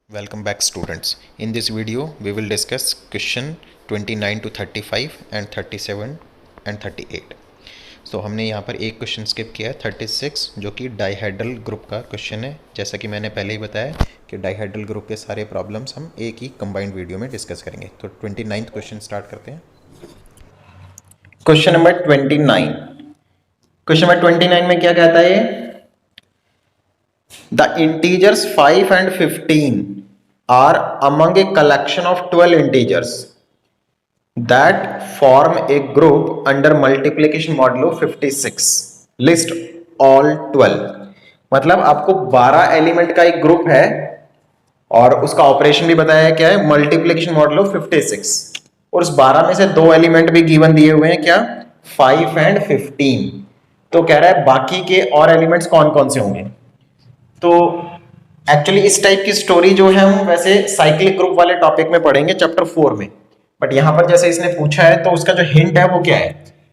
Welcome back students. In this video we will discuss question 29 to 35 and 37 and 38. So हमने यहाँ पर एक question skip किया है 36 जो कि डाइहेड्रल ग्रुप का क्वेश्चन है। जैसा कि मैंने पहले ही बताया कि डाइहेड्रल ग्रुप के सारे प्रॉब्लम्स हम एक ही कंबाइंड वीडियो में डिस्कस करेंगे। तो 29th क्वेश्चन स्टार्ट करते हैं। Question number 29। क्वेश्चन नंबर 29 में क्या कहता है ये? The integers 5 and 15 are among a collection of 12 integers that form a group under multiplication modulo 56. List all 12. मतलब आपको 12 एलिमेंट का एक ग्रुप है और उसका ऑपरेशन भी बताया क्या है, मल्टीप्लिकेशन मॉडुलो 56, और उस 12 में से दो एलिमेंट भी गिवन दिए हुए हैं, क्या, 5 एंड 15। तो कह रहा है बाकी के और एलिमेंट्स कौन कौन से होंगे। तो एक्चुअली इस टाइप की स्टोरी जो है हम वैसे साइक्लिक ग्रुप वाले टॉपिक में पढ़ेंगे चैप्टर 4 में, बट यहां पर जैसे इसने पूछा है तो उसका जो हिंट है वो क्या है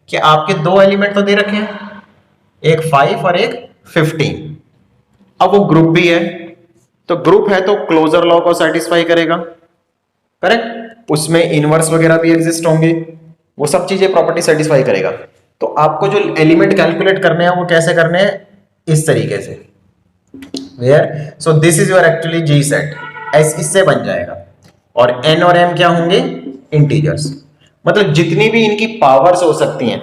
कि आपके दो एलिमेंट तो दे रखे हैं, एक 5 और एक 15। अब वो ग्रुप भी है, तो ग्रुप है तो क्लोजर लॉ को सेटिस्फाई करेगा, करेक्ट। उसमें इनवर्स वगैरह भी एग्जिस्ट होंगे, वो सब चीजें प्रॉपर्टी सेटिस्फाई करेगा। तो आपको जो एलिमेंट कैलकुलेट करने हैं वो कैसे करने हैं, इस तरीके से, where so this is your actually G set, S इससे बन जाएगा, और एन और एम क्या होंगे, इंटीजर्स। मतलब जितनी भी इनकी पावर्स हो सकती हैं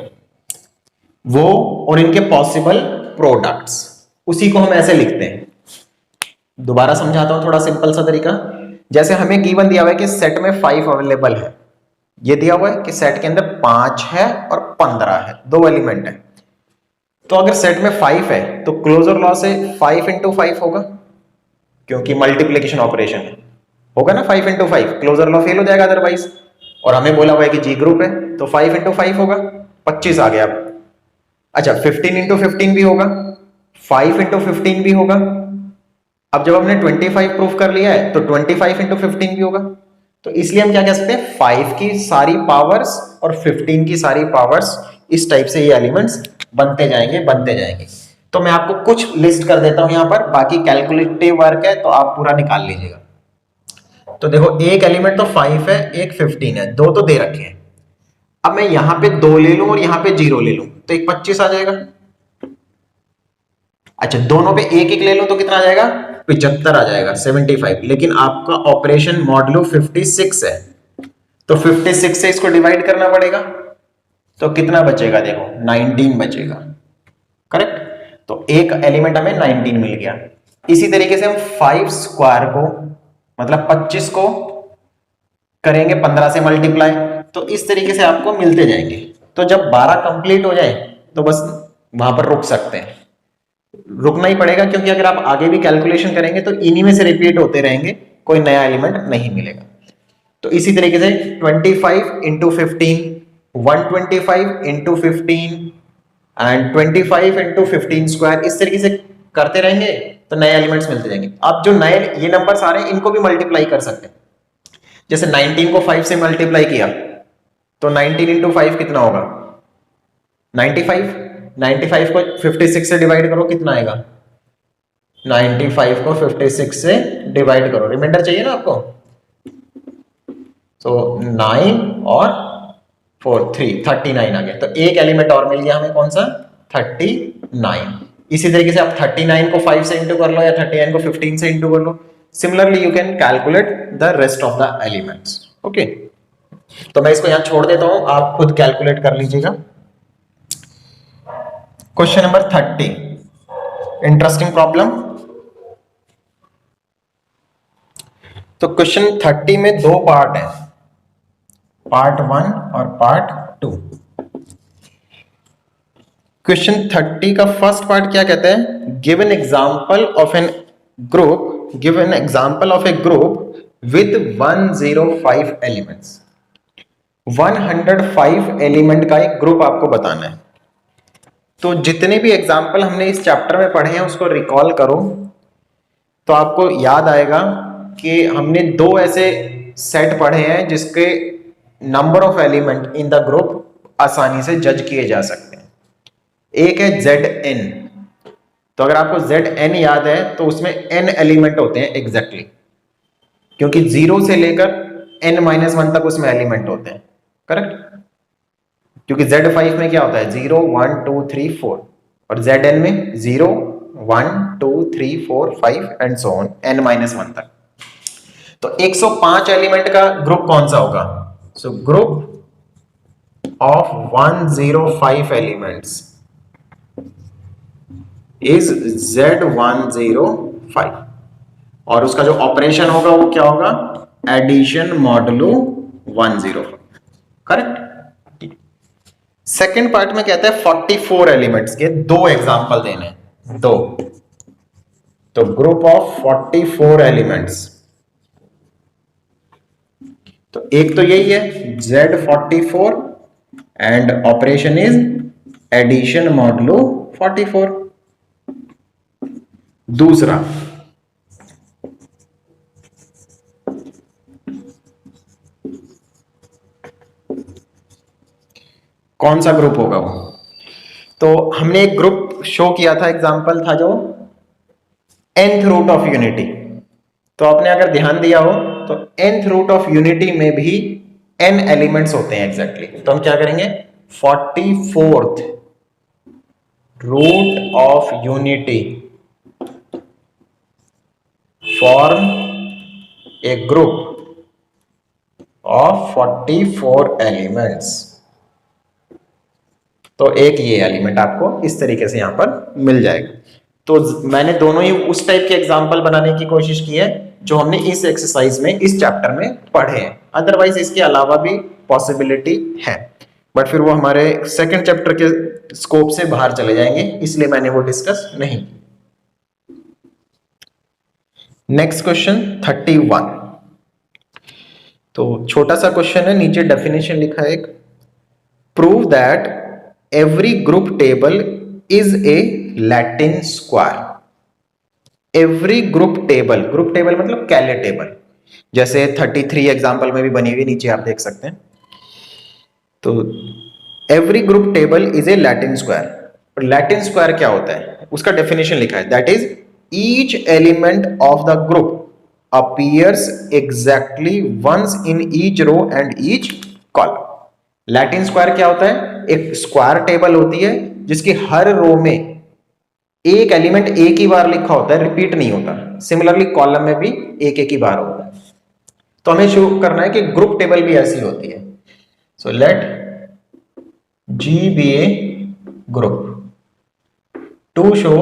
वो, और इनके पॉसिबल प्रोडक्ट्स, उसी को हम ऐसे लिखते हैं। दोबारा समझाता हूं थोड़ा सिंपल सा तरीका। जैसे हमें गिवन दिया हुआ है कि सेट में 5 अवेलेबल है, ये दिया हुआ है कि सेट के अंदर 5 है और 15 है, दो एलिमेंट है। तो अगर सेट में 5 है तो क्लोजर लॉ से 5 इंटू 5 होगा, क्योंकि मल्टीप्लीकेशन ऑपरेशन होगा ना, 5 इंटू 5, क्लोजर लॉ फेल हो जाएगा अदरवाइज। और हमें बोला हुआ है कि जी ग्रुप है तो 5 इंटू 5 होगा, 25 आ गया। अच्छा 15 इंटू 15 भी होगा, 5 इंटू 15 भी होगा। अब जब हमने 25 प्रूफ कर लिया है तो 25 इंटू 15 भी होगा। तो इसलिए हम क्या कह सकते हैं, 5 की सारी पावर्स और 15 की सारी पावर्स, इस टाइप से ये एलिमेंट्स बनते जाएंगे। तो मैं आपको कुछ लिस्ट कर देता हूं यहां पर, बाकी कैलकुलेटिव वर्क है तो आप पूरा निकाल लीजिएगा। तो देखो एक एलिमेंट तो 5 है, एक 15 है, दो तो दे रखे हैं। अब मैं यहां पे 2 ले लूं और यहां पे 0 ले लूं तो एक 25 आ जाएगा। अच्छा दोनों पे एक एक ले लूं तो कितना आ जाएगा, 75 आ जाएगा, 75। लेकिन आपका ऑपरेशन मॉडुलो 56 है, तो 56 से इसको डिवाइड करना पड़ेगा, तो कितना बचेगा, देखो 19 बचेगा, करेक्ट। तो एक एलिमेंट हमें 19 मिल गया। इसी तरीके से हम 5 स्क्वायर को, मतलब 25 को करेंगे 15 से मल्टीप्लाई, तो इस तरीके से आपको मिलते जाएंगे। तो जब 12 कंप्लीट हो जाए तो बस वहां पर रुक सकते हैं, रुकना ही पड़ेगा, क्योंकि अगर आप आगे भी कैलकुलेशन करेंगे तो इन्हीं में से रिपीट होते रहेंगे, कोई नया एलिमेंट नहीं मिलेगा। तो इसी तरीके से 25 into 15, 125 into 15 and 25 into 15 square, इस तरीके से करते रहेंगे तो नए एलिमेंट्स मिलते जाएंगे। अब जो नए ये नंबर्स आ रहे हैं इनको भी मल्टीप्लाई कर सकते हैं। जैसे 19 को 5 से मल्टीप्लाई किया तो 19 इंटू 5 कितना होगा, 95। 95 को 56 से डिवाइड करो, कितना आएगा, 95 को 56 से डिवाइड करो, रिमाइंडर चाहिए ना आपको। तो 9 और 4 3 39 आ गया। तो एक एलिमेंट और मिल गया हमें, कौन सा, 39। इसी तरीके से आप 39 को 5 से इंटू कर लो या 39 को 15 से इंटू कर लो। Similarly you can calculate the rest of the elements. Okay, तो मैं इसको यहां छोड़ देता हूं, आप खुद कैलकुलेट कर लीजिएगा। Question number 30, interesting problem. तो क्वेश्चन 30 में दो पार्ट है, पार्ट 1 और पार्ट 2। क्वेश्चन 30 का फर्स्ट पार्ट क्या कहता है, give an example of an group, give an example of a group with 105 elements. 105 element का एक ग्रुप आपको बताना है। तो जितने भी एग्जांपल हमने इस चैप्टर में पढ़े हैं उसको रिकॉल करो, तो आपको याद आएगा कि हमने दो ऐसे सेट पढ़े हैं जिसके number of element in the group आसानी से जज किए जा सकते हैं। एक है Zn, तो अगर आपको Zn याद है तो उसमें n एलिमेंट होते हैं एग्जैक्टली। क्योंकि 0 से लेकर n-1 तक उसमें एलिमेंट होते हैं, करेक्ट। क्योंकि Z5 में क्या होता है 0 1 2 3 4 और Zn में 0 1 2 3 4 5 एंड सो ऑन n-1 तक। तो 105 एलिमेंट का ग्रुप कौन सा होगा? So group of 105 elements is Z105 और उसका जो ऑपरेशन होगा वो क्या होगा? Addition modulo 105, correct. Second part में कहता है 44 एलिमेंट्स के दो एग्जांपल देने हैं, दो। तो ग्रुप ऑफ 44 एलिमेंट्स, तो एक तो यही है Z44 and operation is addition modulo 44। दूसरा कौन सा ग्रुप होगा वो? तो हमने एक ग्रुप शो किया था, एग्जांपल था जो nth रूट ऑफ यूनिटी। तो आपने अगर ध्यान दिया हो तो nth रूट ऑफ यूनिटी में भी n एलिमेंट्स होते हैं एग्जैक्टली। तो हम क्या करेंगे 44th root of unity form a group of 44 elements. तो एक ये एलिमेंट आपको इस तरीके से यहां पर मिल जाएगा। तो मैंने दोनों ही उस टाइप के एग्जांपल बनाने की कोशिश की है जो हमने इस एक्सरसाइज में इस चैप्टर में पढ़े हैं। अदरवाइज इसके अलावा भी पॉसिबिलिटी है, बट फिर वो हमारे सेकंड चैप्टर के स्कोप से बाहर चले जाएंगे, इसलिए मैंने वो डिस्कस नहीं। Next question 31। तो छोटा सा क्वेश्चन है, नीचे डेफिनेशन लिखा है एक, prove that every group table is a Latin square. Every group table मतलब कैले टेबल, जैसे 33 एग्जांपल में भी बनी हुई, नीचे आप देख सकते हैं। तो every group table is a Latin square. Latin square क्या होता है उसका डेफिनेशन लिखा है, that is each element of the group appears exactly once in each row and each column. Latin square क्या होता है? एक स्क्वायर टेबल होती है जिसकी हर रो में एक एलिमेंट एक ही बार लिखा होता है, रिपीट नहीं होता। सिमिलरली कॉलम में भी एक एक ही बार होता है। तो हमें शो करना है कि ग्रुप टेबल भी ऐसी होती है। So late G be a group to show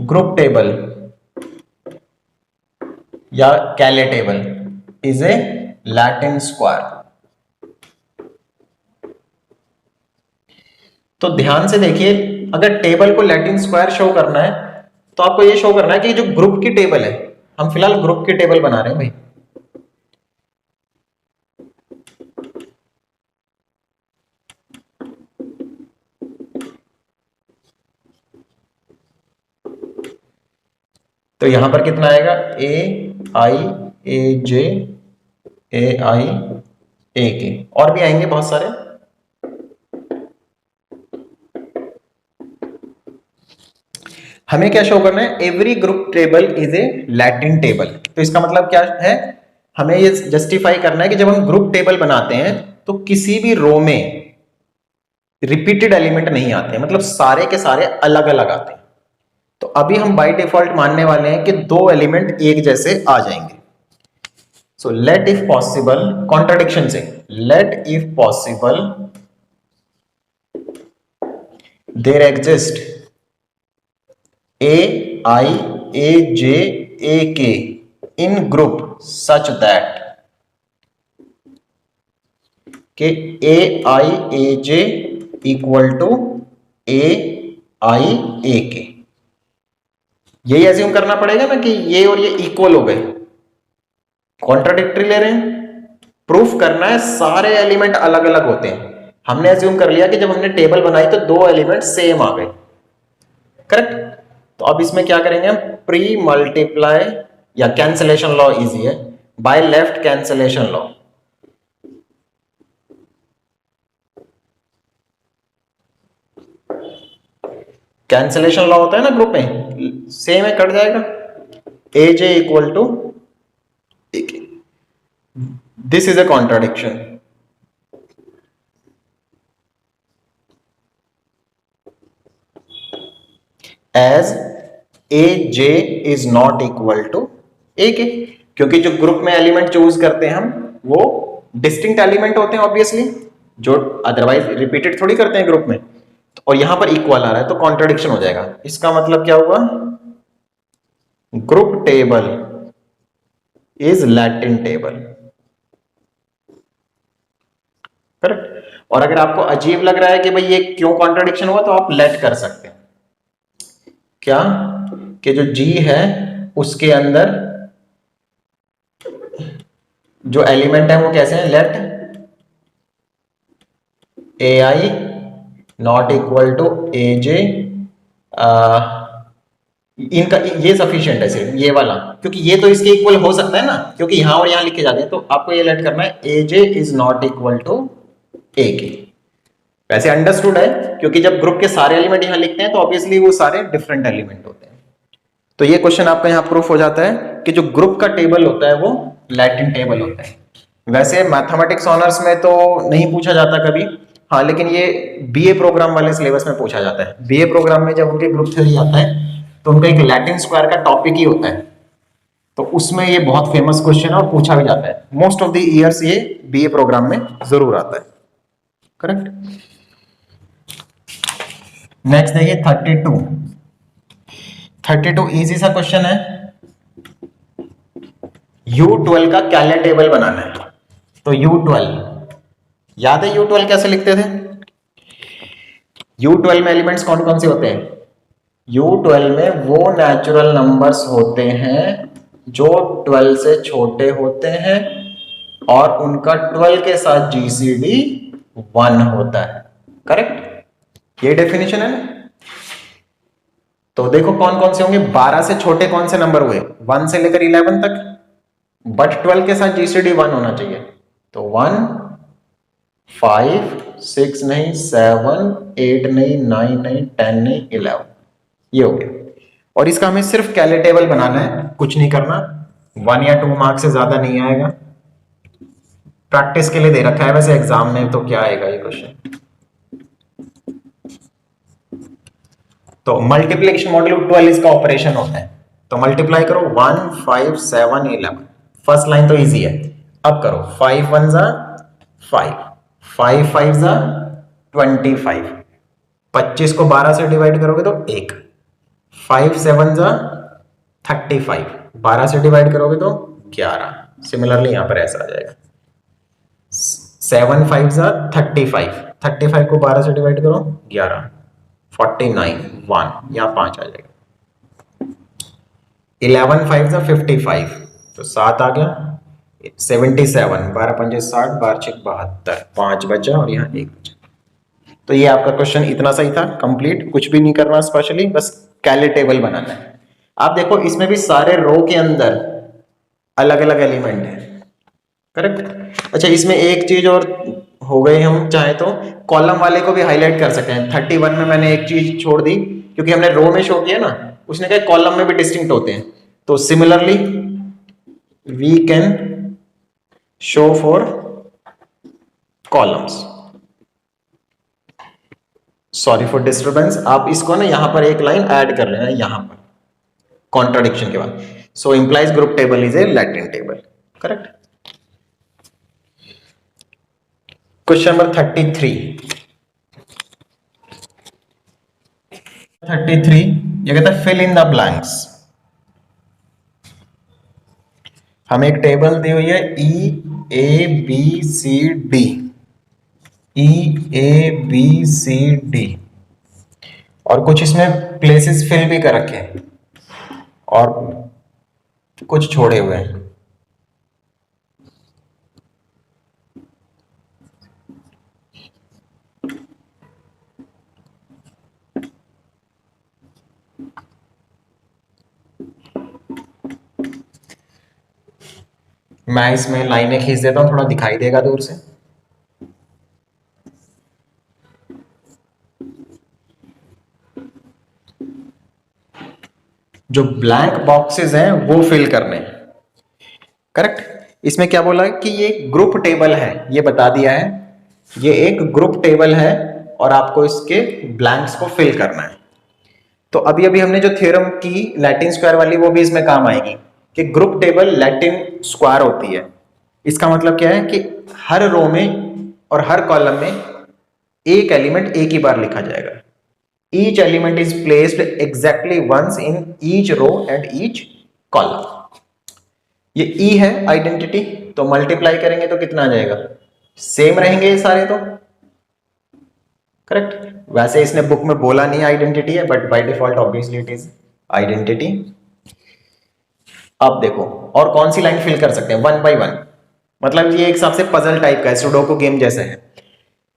group table या कैले table is a Latin square। तो ध्यान से देखिए, अगर टेबल को लैटिन स्क्वायर शो करना है तो आपको ये शो करना है कि जो ग्रुप की टेबल है, हम फिलहाल ग्रुप की टेबल बना रहे हैं भाई। तो यहां पर कितना आएगा? ए i a j A i ए के, और भी आएंगे बहुत सारे। हमें क्या शो करना है? Every group table is a Latin table. तो इसका मतलब क्या है? हमें ये जस्टिफाई करना है कि जब हम ग्रुप टेबल बनाते हैं तो किसी भी रो में रिपीटेड एलिमेंट नहीं आते हैं, मतलब सारे के सारे अलग अलग आते हैं। तो अभी हम बाय डिफॉल्ट मानने वाले हैं कि दो एलिमेंट एक जैसे आ जाएंगे। So let if possible, contradiction से, let if possible there exist a i a j a k in group such that के ए i a J equal to A i ए के। यही एज्यूम करना पड़ेगा ना कि ये और ये इक्वल हो गए, कॉन्ट्राडिक्टरी ले रहे हैं। प्रूफ करना है सारे एलिमेंट अलग अलग होते हैं। हमने एज्यूम कर लिया कि जब हमने टेबल बनाई तो दो एलिमेंट सेम आ गए, करेक्ट। तो अब इसमें क्या करेंगे हम? प्री मल्टीप्लाई, या कैंसलेशन लॉ इजी है, bye left cancellation law. Cancellation law होता है ना ग्रुप में, सेम है, कट जाएगा। ए J equal to a k. This is a contradiction. As a j is not equal to a k, क्योंकि जो ग्रुप में एलिमेंट चूज करते हैं हम वो डिस्टिंक्ट एलिमेंट होते हैं ऑब्वियसली, जो अदरवाइज रिपीटेड थोड़ी करते हैं ग्रुप में, और यहां पर इक्वल आ रहा है तो कॉन्ट्राडिक्शन हो जाएगा। इसका मतलब क्या हुआ, group table is Latin table, correct. और अगर आपको अजीब लग रहा है कि भाई ये क्यों कॉन्ट्राडिक्शन हुआ, तो आप लेट कर सकते हैं क्या, कि जो जी है उसके अंदर जो एलिमेंट है वो कैसे हैं, let a i not equal to a j, इनका ये सफिशिएंट है सिर्फ ये वाला, क्योंकि ये तो इसके इक्वल हो सकता है ना, क्योंकि यहां और यहां लिखे जाते हैं, तो आपको ये लेट करना है ए j is not equal to a के। वैसे अंडरस्टूड है, क्योंकि जब ग्रुप के सारे एलिमेंट यहां लिखते हैं तो ऑब्वियसली वो सारे डिफरेंट एलिमेंट होते हैं। तो ये क्वेश्चन आपका यहां प्रूफ हो जाता है कि जो ग्रुप का टेबल होता है वो लैटिन टेबल होता है। वैसे मैथमेटिक्स ऑनर्स में तो नहीं पूछा जाता कभी, हाँ, लेकिन ये बीए प्रोग्राम वाले सिलेबस में पूछा जाता है। बीए प्रोग्राम में जब उनके ग्रुप थ्योरी आता है तो उनका एक लैटिन स्क्वायर का टॉपिक ही होता है, तो उसमें ये बहुत फेमस क्वेश्चन है और पूछा भी जाता है। मोस्ट ऑफ द ईयर्स ये बीए प्रोग्राम में जरूर आता है, करेक्ट। नेक्स्ट देखिए 32। 32 इजी सा क्वेश्चन है। U12 का कैलियर टेबल बनाना है। तो U12 याद है, U12 कैसे लिखते थे? U12 में एलिमेंट्स कौन कौन से होते हैं? U12 में वो नेचुरल नंबर्स होते हैं जो 12 से छोटे होते हैं और उनका 12 के साथ जीसीडी 1 होता है, करेक्ट। ये डेफिनेशन है ना। तो देखो कौन कौन से होंगे, 12 से छोटे कौन से नंबर हुए, 1 से लेकर 11 तक, बट 12 के साथ जीसीडी 1 होना चाहिए। तो 1 5 6 नहीं, 7 8 नहीं, 9 नहीं, 10 नहीं, 11, ये हो गया। और इसका हमें सिर्फ कैलियर टेबल बनाना है, कुछ नहीं करना। 1 या 2 मार्क्स से ज्यादा नहीं आएगा, प्रैक्टिस के लिए दे रखा है। वैसे एग्जाम में तो क्या आएगा ये क्वेश्चन। तो मल्टीप्लिकेशन मॉड्यूल 12 इसका ऑपरेशन होता है। तो मल्टीप्लाई करो 1 5 7 11, फर्स्ट लाइन तो इजी है। अब करो 5 1 जा 5, 5 5 जा 25, 25 को 12 से डिवाइड करोगे तो 1, 5 7 जा 35, 12 से डिवाइड करोगे तो 11। सिमिलरली यहां पर ऐसा आ जाएगा 7 5 जा 35, 35 को 12 से डिवाइड करो 11, 49 1, यहाँ 5 आ जाएगा। 11 5 जा 55, तो 7 आ गया। 77, 12 पंजे 60, 12 छः 72, 5 बचा और यहाँ 1 बचा। तो ये आपका क्वेश्चन इतना सही था, कंप्लीट, कुछ भी नहीं करना स्पेशली, बस कैलियर टेबल बनाना है। आप देखो इसमें भी सारे रो के अंदर अलग अलग एलिमेंट है, करेक्ट। अच्छा, इसमें एक चीज और हो गई, हम चाहे तो कॉलम वाले को भी हाईलाइट कर सकते हैं। 31 में मैंने एक चीज छोड़ दी क्योंकि हमने रो में शो किया ना, उसने कहा कॉलम में भी डिस्टिंक्ट होते हैं। तो similarly we can show for columns. Sorry for disturbance, आप इसको ना यहां पर एक लाइन ऐड कर लेना यहां पर कॉन्ट्राडिक्शन के बाद। So implies group table is a Latin table, correct. Question number 33। 33 ये कहता है फिल इन द ब्लैंक्स। हमें एक टेबल दी हुई है EABCD, EABCD, और कुछ इसमें प्लेसेस फिल भी कर रखे हैं और कुछ छोड़े हुए हैं। मैं इसमें लाइनें खींच देता हूं, थोड़ा दिखाई देगा दूर से। जो ब्लैंक बॉक्सेस हैं वो फिल करने हैं। करेक्ट। इसमें क्या बोला है कि ये ग्रुप टेबल है, ये बता दिया है ये एक ग्रुप टेबल है और आपको इसके ब्लैंक्स को फिल करना है। तो अभी अभी हमने जो थ्योरम की लैटिन स्क्वायर वाली वो भी इसमें काम आएगी कि ग्रुप टेबल लैटिन स्क्वायर होती है। इसका मतलब क्या है कि हर रो में और हर कॉलम में एक एलिमेंट एक ही बार लिखा जाएगा। Each element is placed exactly once in each row and each column. ये ई है आइडेंटिटी, तो मल्टीप्लाई करेंगे तो कितना आ जाएगा, सेम रहेंगे ये सारे तो। करेक्ट। वैसे इसने बुक में बोला नहीं आइडेंटिटी है, but by default obviously it is identity. अब देखो और कौन सी लाइन फिल कर सकते हैं, वन बाय वन। मतलब ये एक हिसाब से पजल टाइप का है, सुडोकू गेम जैसे है।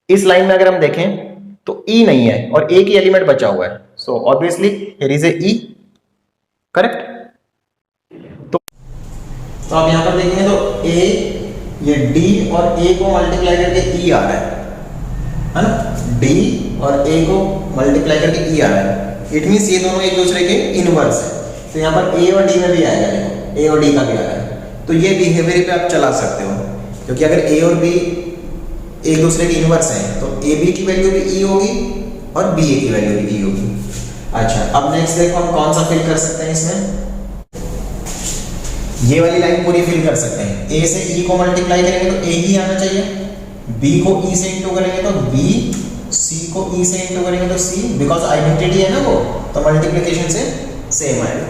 इस लाइन में अगर हम देखें तो ई नहीं है और एक ही एलिमेंट बचा हुआ है, so obviously here is a E. Correct. तो आप यहां पर देखेंगे तो ए, ये डी और ए को मल्टीप्लाई करके ई आ रहा है ना, डी और ए को मल्टीप्लाई करके ई आ रहा है। इट मींस ये दोनों एक दूसरे के इनवर्स है, तो यहां पर ए और डी में भी आएगा, देखो ए और डी का भी आ रहा है। तो ये बिहेवियर पे आप चला सकते हो, क्योंकि अगर ए और बी एक दूसरे के इनवर्स हैं तो ए बी की वैल्यू भी ई होगी और बी ए की वैल्यू भी ई होगी। अच्छा, अब नेक्स्ट देखो हम कौन सा फिल कर सकते हैं इसमें, ये वाली लाइन पूरी फिल कर सकते हैं। ए से ई को मल्टीप्लाई करेंगे तो ए ही आना चाहिए, बी को ई से इंटू करेंगे तो बी, सी को ई से इंटू करेंगे तो सी, बिकॉज आइडेंटिटी है ना वो, तो मल्टीप्लिकेशन से सेम आएगा।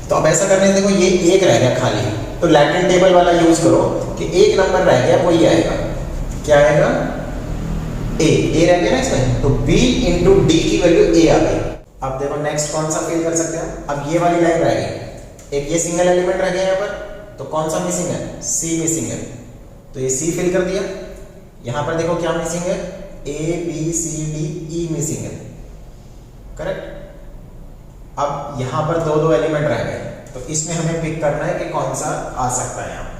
तो अब ऐसा करने से देखो ये एक रह गया खाली, तो लैटिन टेबल वाला यूज करो कि एक नंबर रह गया वही आएगा, क्या आएगा, ए रह गया ना इसमें, तो बी इंटू डी की वैल्यू ए आ गई। अब देखो नेक्स्ट कौन सा फिल कर सकते हैं, अब ये वाली लाइन रह गई, एक ये सिंगल एलिमेंट रह गया यहाँ पर, तो कौन सा मिसिंग है, सी मिसिंग है, तो ये सी फिल कर दिया। यहां पर देखो क्या मिसिंग है, A B C D E missing है। करेक्ट। अब यहां पर दो दो एलिमेंट रह गए, तो इसमें हमें पिक करना है कि कौन सा आ सकता है यहाँ।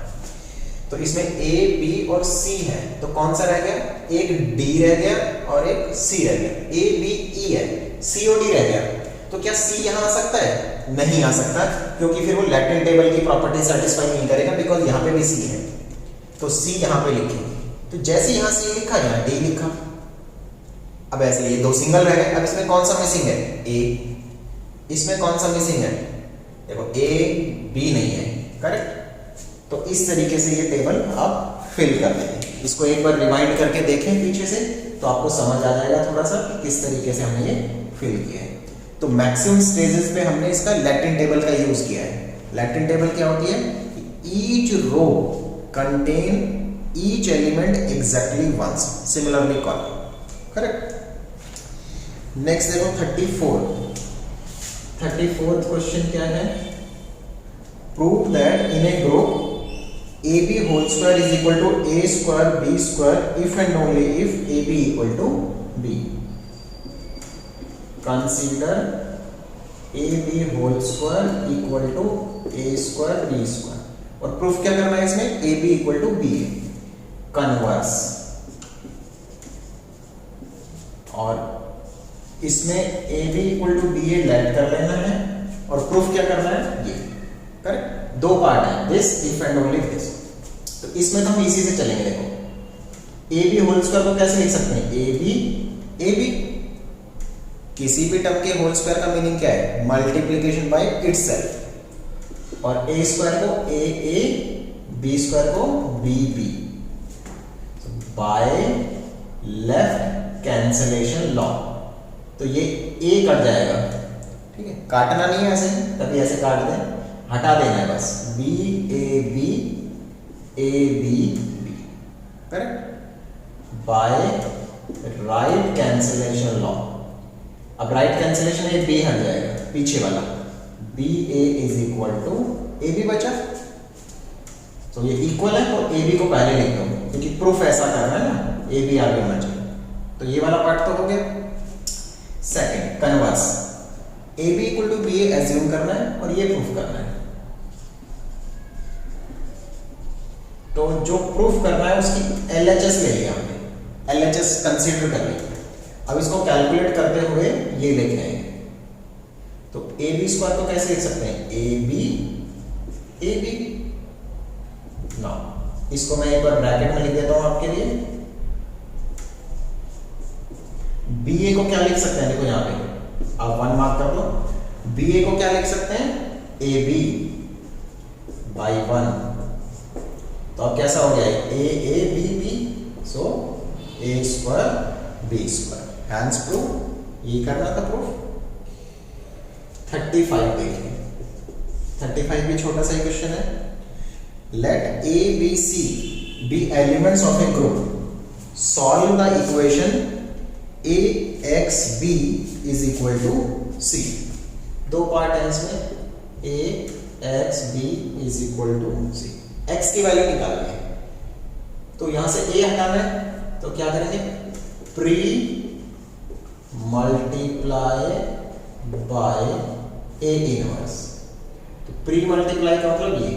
तो इसमें ए बी और सी है, तो कौन सा रह गया, एक डी रह गया और एक सी रह गया। ए बी ई है, सी और डी रह गया, तो क्या सी यहां आ सकता है, नहीं आ सकता, क्योंकि फिर वो लैटिन टेबल की प्रॉपर्टी सेटिस्फाई नहीं करेगा, बिकॉज यहां पे भी सी है, तो सी यहां पे लिखेंगे। तो जैसे यहां सी लिखा यहां डी लिखा। अब ऐसे ये दो सिंगल रह गए, अब इसमें कौन सा मिसिंग है, ए, इसमें कौन सा मिसिंग है, देखो ए बी नहीं है। करेक्ट। तो इस तरीके से ये टेबल आप फिल कर देंगे। इसको एक बार रिवाइंड करके देखें पीछे से, तो आपको समझ आ जाएगा थोड़ा सा कि किस तरीके से हमने ये फिल किया है। तो मैक्सिमम स्टेजेस पे हमने इसका लैटिन टेबल का यूज किया है। लैटिन टेबल क्या होती है, each row contain each element exactly once, similarly column. Correct. Next देखो 34th क्वेश्चन क्या है, prove that in a group AB whole square is equal to A square B square if and only if AB equal to B. Consider AB whole square equal to A square B square. और proof क्या करना है इसमें, AB equal to B converse, और इसमें AB equal to BA let कर लेना है और प्रूफ क्या करना है ये। करेक्ट। दो पार्ट है, this if and only this. तो इसमें तो हम इसी से चलेंगे। देखो ए बी होल स्क्वायर को कैसे लिख सकते हैं, ए बी किसी भी टर्म के होल स्क्वायर का मीनिंग क्या है, मल्टीप्लिकेशन बाय इटसेल्फ, और ए स्क्वायर को ए बी स्क्वायर को b b, by left cancellation law. तो ये ए कट जाएगा, ठीक है, काटना नहीं है ऐसे, तभी ऐसे काट दें, हटा देना है बस, b a b b. Correct. By right cancellation law. अब राइट कैंसलेशन है, बी हट जाएगा पीछे वाला, b a is equal to a b बचा, तो ये इक्वल है, तो ए बी को पहले लिख दो, क्योंकि प्रूफ ऐसा करना है ना, ए बी आगे होना चाहिए। तो ये वाला पार्ट तो हो गया। Second converse, a b equal to b a assume करना है और ये प्रूफ करना है। तो जो प्रूफ करना है उसकी LHS ले लिया हमने, LHS कंसीडर कर लिया। अब इसको कैलकुलेट करते हुए ये लिख रहे हैं, तो ए बी स्क्वायर को कैसे लिख सकते हैं, ए बी ना, इसको मैं एक बार ब्रैकेट में लिख देता हूं आपके लिए। बी ए को क्या लिख सकते हैं, देखो यहां पे आप 1 मार्क कर दो। बी ए को क्या लिख सकते हैं, ए बी बाई 1। तो अब कैसा हो गया, a b b, so a square b square, hence proof. ये करना था प्रूफ। 35 देखिए, 35 भी छोटा सा क्वेश्चन है। Let a B c b elements of a group, solve the equation a x b is equal to c. दो part है इसमें, a x b is equal to c. एक्स की वैल्यू निकालनी है, तो यहां से ए हटाना है, तो क्या करेंगे, pre multiply bye A inverse. तो प्री मल्टीप्लाई का मतलब ये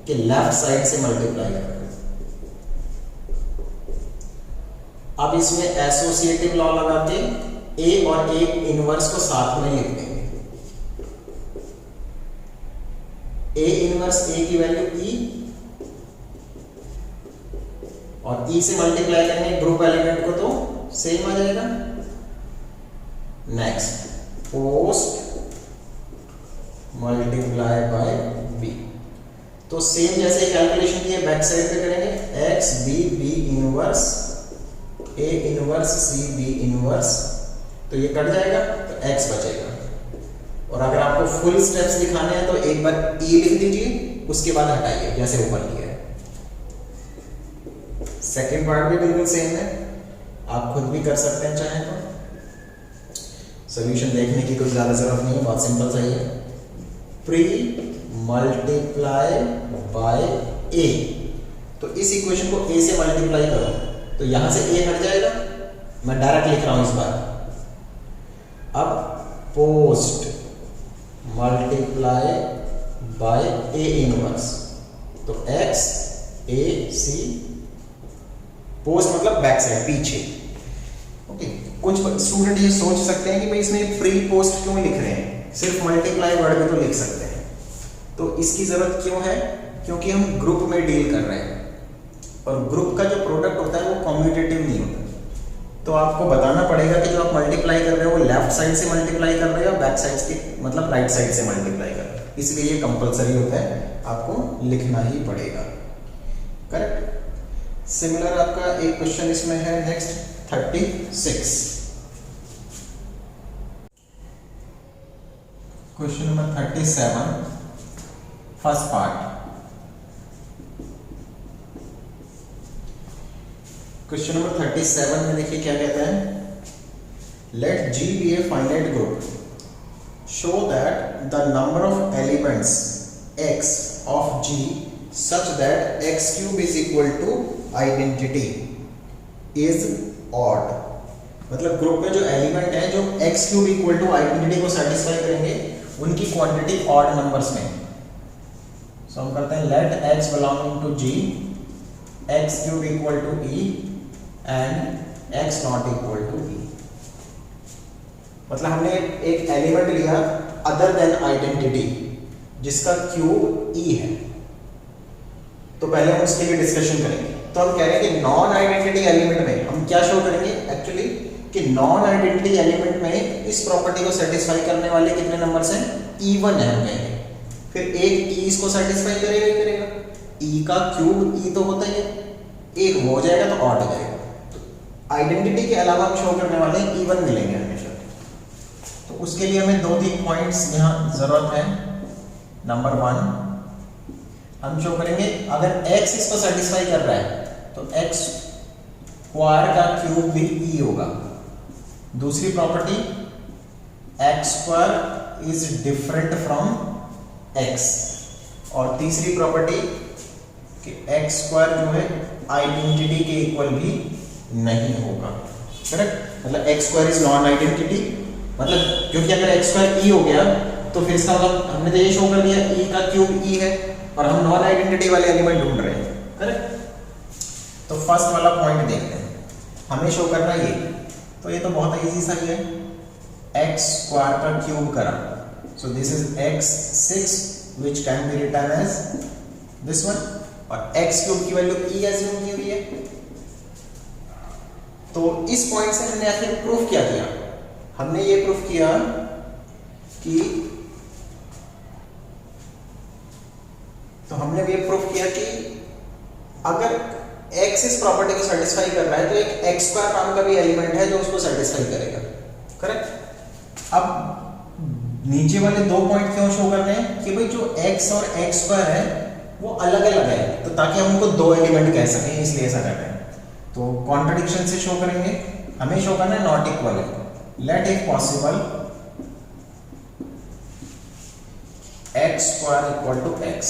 कि लेफ्ट साइड से मल्टीप्लाई कर रहे हैं। अब इसमें एसोसिएटिव लॉ लगा के ए और ए इनवर्स को साथ में लिख देंगे। ए इनवर्स ए की वैल्यू ई, और ई से मल्टीप्लाई करेंगे ग्रुप एलिमेंट को तो सेम आ जाएगा। Next, post multiply by b, तो सेम जैसे कैलकुलेशन की है बैक साइड पे करेंगे। X b b inverse a inverse c b inverse, तो ये कट जाएगा तो एक्स बचेगा। और अगर आपको फुल स्टेप्स दिखाने हैं तो एक बार ई लिख दीजिए, उसके बाद हटाइए जैसे ऊपर लिया है। सेकेंड पार्ट भी बिल्कुल सेम है, आप खुद भी कर सकते हैं चाहें तो। सॉल्यूशन देखने की कोई ज्यादा जरूरत नहीं है, बहुत सिंपल सा ही है। प्री मल्टीप्लाई बाय ए, तो इस इक्वेशन को ए से मल्टीप्लाई करो, तो यहां से ए हट जाएगा। मैं डायरेक्ट लिख रहा हूं इस बार। अब post multiply bye A inverse, तो एक्स ए सी, पोस्ट मतलब बैक साइड पीछे। ओके, कुछ स्टूडेंट ये सोच सकते हैं कि भाई इसमें प्री पोस्ट क्यों लिख रहे हैं, सिर्फ मल्टीप्लाई वर्ड में तो लिख सकते हैं। तो इसकी जरूरत क्यों है, क्योंकि हम ग्रुप में डील कर रहे हैं और ग्रुप का जो प्रोडक्ट होता है वो कम्यूटेटिव नहीं होता। तो आपको बताना पड़ेगा कि जो आप मल्टीप्लाई कर रहे हो वो लेफ्ट साइड से मल्टीप्लाई कर रहे हो, बैक साइड से मतलब राइट साइड से मल्टीप्लाई कर रहे हो, इसलिए ये कंपलसरी होता है, आपको लिखना ही पड़ेगा। करेक्ट। सिमिलर आपका एक क्वेश्चन इसमें है next 36, question number 37, first part. Question number 37 में देखिए क्या कहता है, late G be a finite group, show that the number of elements x of G such that x cube is equal to identity is odd। मतलब group में जो element है जो x cube equal to identity को satisfy करेंगे, उनकी quantity odd numbers में। सो हम करते हैं let x belonging to G x cube equal to e and x not equal to e। मतलब हमने एक एलिमेंट लिया अदर देन आइडेंटिटी जिसका क्यूब e है, तो पहले हम उसके लिए डिस्कशन करेंगे। तो हम कह रहे हैं कि नॉन आइडेंटिटी एलिमेंट में हम क्या शो करेंगे एक्चुअली, कि नॉन आइडेंटिटी एलिमेंट में इस प्रॉपर्टी को सेटिस्फाई करने वाले कितने नंबर्स हैं, e1 है हम कहेंगे। फिर एक e इसको सेटिस्फाई करेगा ही करेगा, e का क्यूब e तो होता ही है, एक हो जाएगा तो ऑड हो जाएगा। आइडेंटिटी के अलावा हम शो करने वाले इवन मिलेंगे हमेशा। तो उसके लिए हमें 2-3 पॉइंट्स यहाँ जरूरत है। नंबर 1, हम शो करेंगे अगर x इसको सेटिस्फाई कर रहा है तो x स्क्वायर का क्यूब भी e होगा। दूसरी property, x square is different from x। और तीसरी प्रॉपर्टी कि x स्क्वायर जो है आइडेंटिटी के इक्वल भी नहीं होगा। करेक्ट, मतलब x square is non identity, मतलब क्योंकि अगर x स्क्वायर e हो गया तो फिर इसका मतलब हमने तो ये शो कर दिया e का क्यूब e है और हम नॉन आइडेंटिटी वाले एलिमेंट ढूंढ रहे हैं। करेक्ट, तो फर्स्ट वाला पॉइंट देखते हैं, हमें शो करना ये, तो ये तो बहुत इजी सा ही है, x स्क्वायर का क्यूब करा, So this is x6 which can be written as this one, और x क्यूब की वैल्यू e एज्यूम की हुई है। तो इस पॉइंट से हमने आखिर प्रूफ क्या किया? हमने ये प्रूफ किया कि अगर x इस प्रॉपर्टी को सेटिस्फाई कर रहा है तो एक x स्क्वायर नाम का भी एलिमेंट है जो उसको सेटिस्फाई करेगा। करेक्ट। अब नीचे वाले दो पॉइंट क्यों शो कर रहे हैं कि भाई जो x और x स्क्वायर है वो अलग अलग है, तो ताकि हम उनको दो एलिमेंट कह सकें, इसलिए ऐसा कर रहे हैं। तो कॉन्ट्रडिक्शन से शो करेंगे, हमें शो करना है not equal. Let if possible x square equal to x,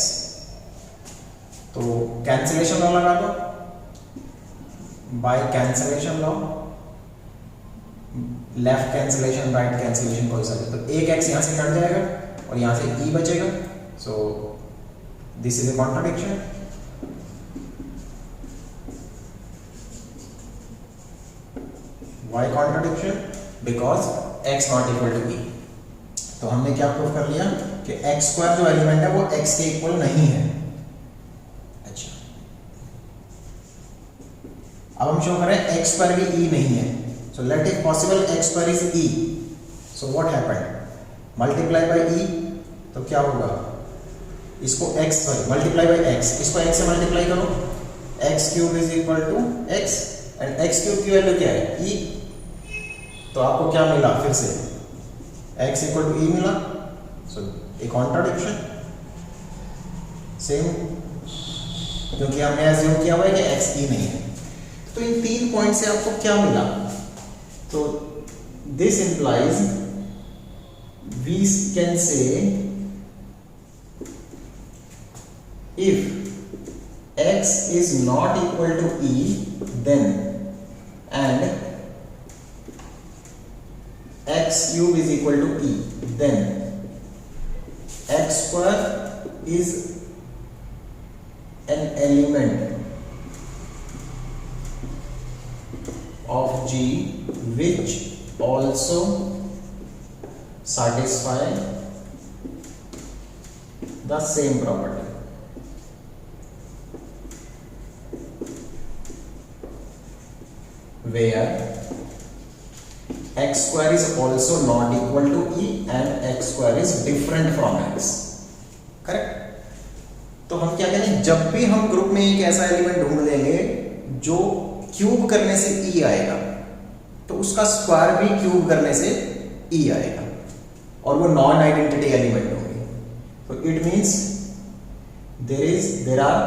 तो कैंसिलेशन लॉ लगा दो। By cancellation law, left cancellation right cancellation कोई सा भी, तो एक x यहां से कट जाएगा और यहां से e बचेगा। So this is a contradiction. Why contradiction? Because x not equal to e। तो हमने क्या प्रूव कर लिया कि x स्क्वायर जो एलिमेंट है वो x के इक्वल नहीं है। अच्छा, अब हम शो करें x स्क्वायर भी e नहीं है। So let it possible x square is e। So what happened? Multiply by e, तो क्या होगा? इसको x sorry multiply by x, इसको x से मल्टीप्लाई करो, x cube is equal to x and x cube की वैल्यू क्या है? e। तो आपको क्या मिला? फिर से x इक्वल टू e मिला। सो ए कॉन्ट्रडिक्शन सेम, क्योंकि हमने एज्यूम किया हुआ है कि x e नहीं है। तो इन तीन पॉइंट से आपको क्या मिला? तो this implies we can say if x is not equal to e then and x cube is equal to e, then x square is an element of G which also satisfy the same property. Where x square is also not equal to e and x square is different from x. Correct. तो हम क्या करें, जब भी हम group में एक ऐसा एलिमेंट ढूंढ लेंगे जो क्यूब करने से e आएगा, तो उसका स्क्वायर भी क्यूब करने से e आएगा और वो नॉन आइडेंटिटी एलिमेंट होंगे। तो it means there are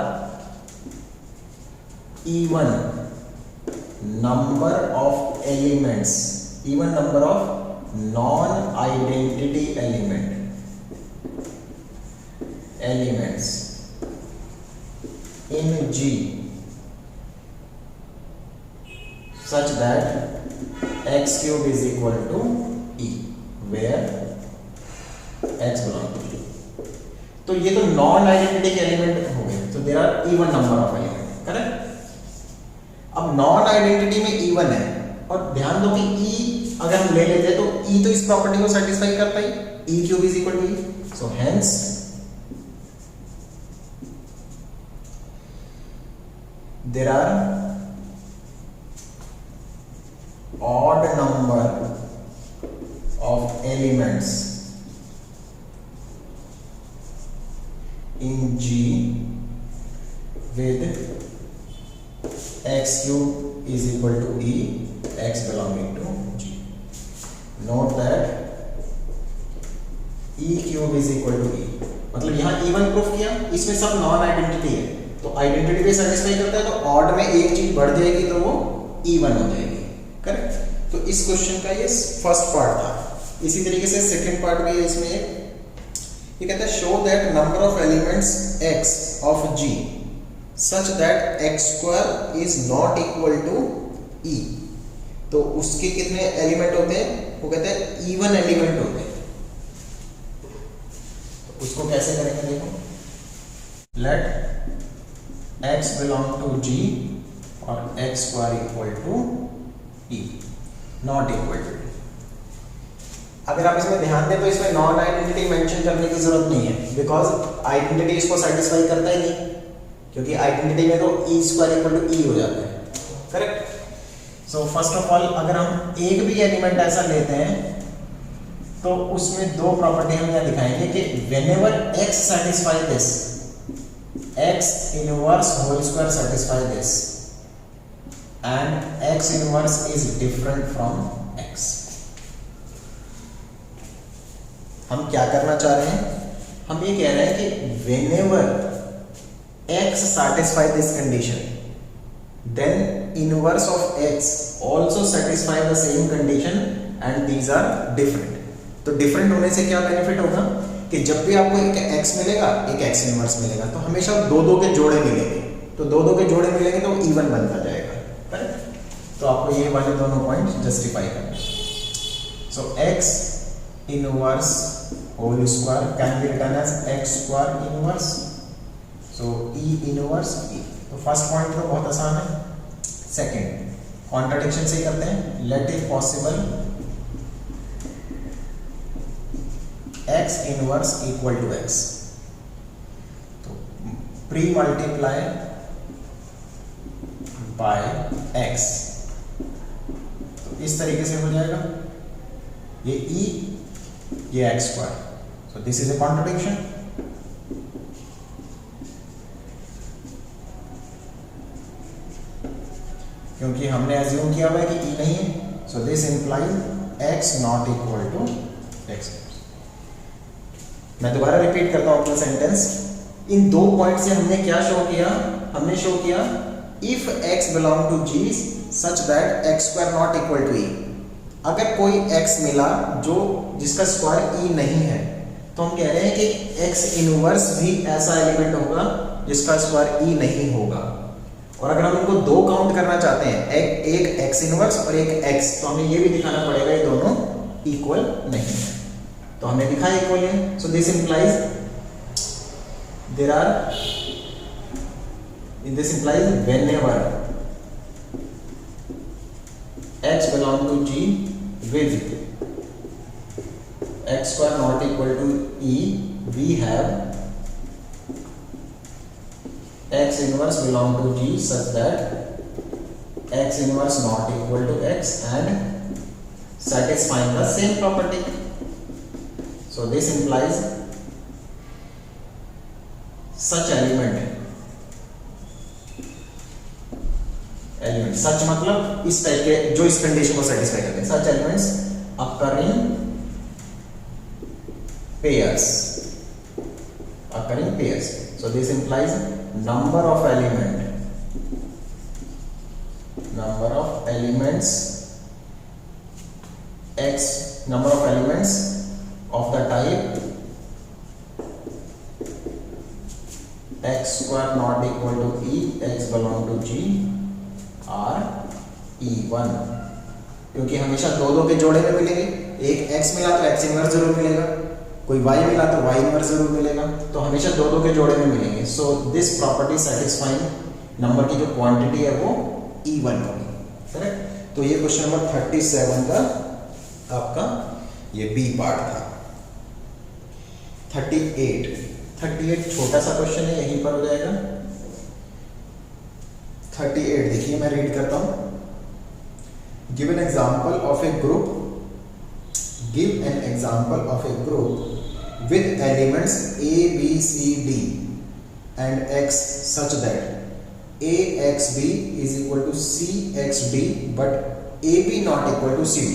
even number of elements, even number of non-identity elements in G such that x cube is equal to e, where x belongs to G. तो ये तो non identity element हो गए, तो there are even number of element. Correct. अब non identity में even है, और ध्यान दो कि e अगर हम ले लेते हैं तो e तो इस प्रॉपर्टी को सेटिस्फाई करता ही, e cube is equal to e। So hence there are odd number of elements in G with x cube is equal to e, x belonging to G. Note that e cube is equal to e, मतलब यहाँ even proof किया, इसमें सब non identity है, तो identity पे satisfy करता है, तो ऑड में एक चीज बढ़ जाएगी तो वो इवन हो जाएगी। करेक्ट। तो इस क्वेश्चन का ये फर्स्ट पार्ट था। इसी तरीके से सेकंड पार्ट भी है इसमें। ये कहता है show that number of elements x of G such that x square is not equal to e। तो उसके कितने एलिमेंट होते हैं? वो कहते हैं इवन एलिमेंट होते हैं। तो उसको कैसे करेंगे देखो, let x belong to G और x square equal to e, not equal to. अगर आप इसमें ध्यान दें तो इसमें नॉन आइडेंटिटी मेंशन करने की जरूरत नहीं है, बिकॉज आइडेंटिटी इसको सेटिस्फाई करता ही नहीं, क्योंकि आइडेंटिटी में तो ई स्क्वायर इक्वल टू ई हो जाता है, correct. So first of all अगर हम एक भी एलिमेंट ऐसा लेते हैं तो उसमें दो प्रॉपर्टी हम यहाँ दिखाएंगे कि whenever x satisfy this, x inverse whole square satisfy this and x inverse is different from x। हम क्या करना चाह रहे हैं, हम ये कह रहे हैं कि whenever x satisfy this condition then inverse of x also satisfy the same condition and these are different। तो डिफरेंट होने से क्या बेनिफिट होगा कि जब भी आपको एक x मिलेगा एक x इनवर्स मिलेगा तो हमेशा दो दो के जोड़े मिलेंगे, तो दो दो के जोड़े मिलेंगे तो इवन बनता जाएगा, करेक्ट। तो आपको ये वाले दोनों पॉइंट जस्टिफाई करना है। So x inverse whole square can be written as x square inverse, so e inverse e। तो फर्स्ट पॉइंट तो बहुत आसान है। सेकंड कॉन्ट्रडिक्शन से करते हैं, let it possible x inverse equal to x, तो प्री मल्टीप्लाई बाय x, तो इस तरीके से हो जाएगा, ये e ये x square, so this is a contradiction. क्योंकि हमने एज्यूम किया हुआ है कि e नहीं है, so this implies x not equal to x। मैं दोबारा रिपीट करता हूं अपना सेंटेंस। इन दो पॉइंट से हमने क्या शो किया, हमने शो किया if x belong to g such that x square not equal to e। अगर कोई x मिला जो जिसका स्क्वायर e नहीं है तो हम कह रहे हैं कि x इनवर्स भी ऐसा एलिमेंट होगा जिसका स्क्वायर e नहीं होगा। और अगर हम इनको दो काउंट करना चाहते हैं, एक x इनवर्स और एक x, तो हमें ये भी दिखाना पड़ेगा ये दोनों इक्वल नहीं है, तो हमने लिखा है इक्वल है। So this implies there are, this implies whenever x belong to g with x square not equal to e, we have x inverse belong to g such that x inverse not equal to x and satisfying the same property। So this implies such element सच मतलब इस type के जो इस condition को satisfy करते हैं, सच elements occurring pairs, occurring pairs। So this implies number of elements x, number of elements of the type x square not equal to e, x belong to g are e1। क्योंकि हमेशा दो दो के जोड़े में मिलेंगे, एक x मिला तो x इनवर्स जरूर मिलेगा, कोई y मिला तो y इनवर्स जरूर मिलेगा, तो हमेशा दो दो के जोड़े में मिलेंगे। So this property satisfying number की जो क्वांटिटी है वो e1 होगी, करेक्ट। तो ये क्वेश्चन नंबर 37 का आपका ये बी पार्ट था। 38 छोटा सा क्वेश्चन है, यहीं पर हो जाएगा। 38 देखिए मैं रीड करता हूं। Give an example of a group, give an example of a group with elements a b c d and x such that a x b is equal to c x d but a b not equal to c d।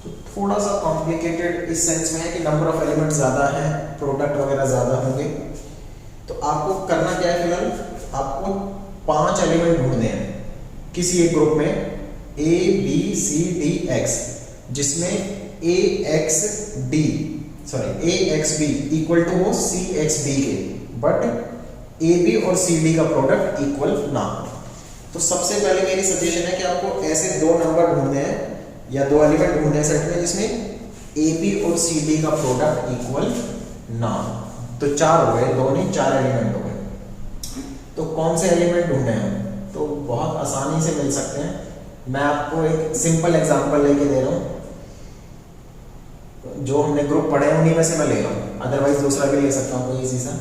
तो थोड़ा सा complicated इस sense में है कि number of element ज्यादा है, product वगैरह ज्यादा होंगे। तो आपको करना क्या है, फिलहाल आपको 5 एलिमेंट ढूंढने हैं किसी एक ग्रुप में a b c d x, जिसमें a x b equal to हो c x d के, बट a b और c d का प्रोडक्ट इक्वल ना हो। तो सबसे पहले मेरी सजेशन है कि आपको ऐसे दो नंबर ढूंढने हैं या दो एलिमेंट ढूंढने हैं सेट में जिसमें a b और c d का प्रोडक्ट इक्वल ना हो। तो 4 हो गए, 2 नहीं 4 एलिमेंट हो गए। तो कौन से एलिमेंट ढूंढने हैं, तो बहुत आसानी से मिल सकते हैं। मैं आपको एक सिंपल एग्जांपल लेके दे रहा हूं। जो हमने ग्रुप पढ़े हैं उन्हीं में से मैं ले रहा हूँ, अदरवाइज दूसरा भी ले सकता हूँ कोई इजी सा।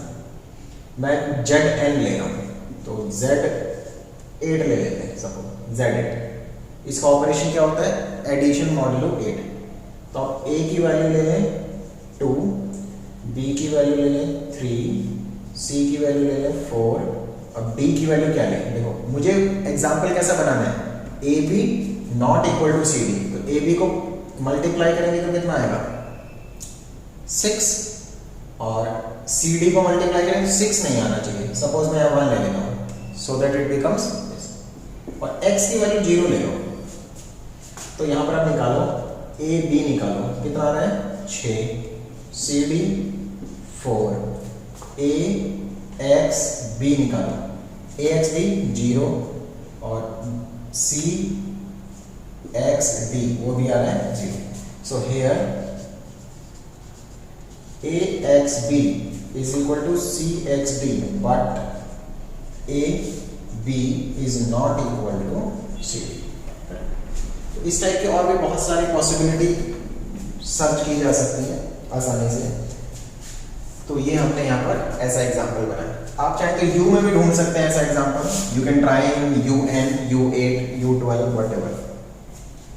मैं ZN ले रहा हूँ, तो Z8 ले लेते हैं सपोज, Z8। इसका ऑपरेशन क्या होता है, एडिशन मॉड्यूलो 8। तो आप A की वैल्यू ले लें 2, B की वैल्यू ले लें 3, C की वैल्यू ले लें 4, अब D की वैल्यू क्या लें। देखो मुझे एग्जाम्पल कैसा बनाना है, AB not equal to CD, तो AB को मल्टीप्लाई करेंगे तो कितना आएगा 6, और CD को मल्टीप्लाई करेंगे 6 नहीं आना चाहिए, सपोज मैं 1 ले लेता हूँ, सो दैट इट बिकम्स, और x की वैल्यू 0 ले लो। तो यहाँ पर आप निकालो AB निकालो, कितना आ रहा है 6, CD 4, AXB निकालो, AXB 0, और CXD वो भी आ रहा है 0। So here AXB is equal to CXD, but AB is not equal to CD। तो इस टाइप के और भी बहुत सारी पॉसिबिलिटी सर्च की जा सकती है आसानी से। तो ये हमने यहाँ पर ऐसा एग्जाम्पल बनाया। आप चाहे तो U में भी ढूंढ सकते हैं ऐसा example, you can try in UN, U8, U12 whatever,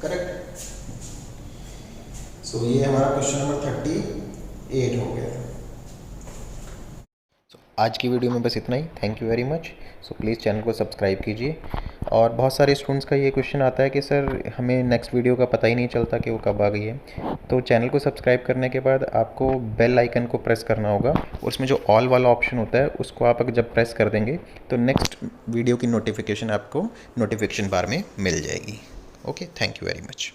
correct. So ये हमारा क्वेश्चन नंबर 38 हो गया। आज की वीडियो में बस इतना ही। Thank you very much. So please channel को सब्सक्राइब कीजिए। और बहुत सारे स्टूडेंट्स का ये क्वेश्चन आता है कि सर हमें नेक्स्ट वीडियो का पता ही नहीं चलता कि वो कब आ गई है। तो चैनल को सब्सक्राइब करने के बाद आपको बेल आइकन को प्रेस करना होगा, और उसमें जो ऑल वाला ऑप्शन होता है उसको आप अगर जब प्रेस कर देंगे तो नेक्स्ट वीडियो की नोटिफिकेशन आपको नोटिफिकेशन बार में मिल जाएगी। Okay, thank you very much.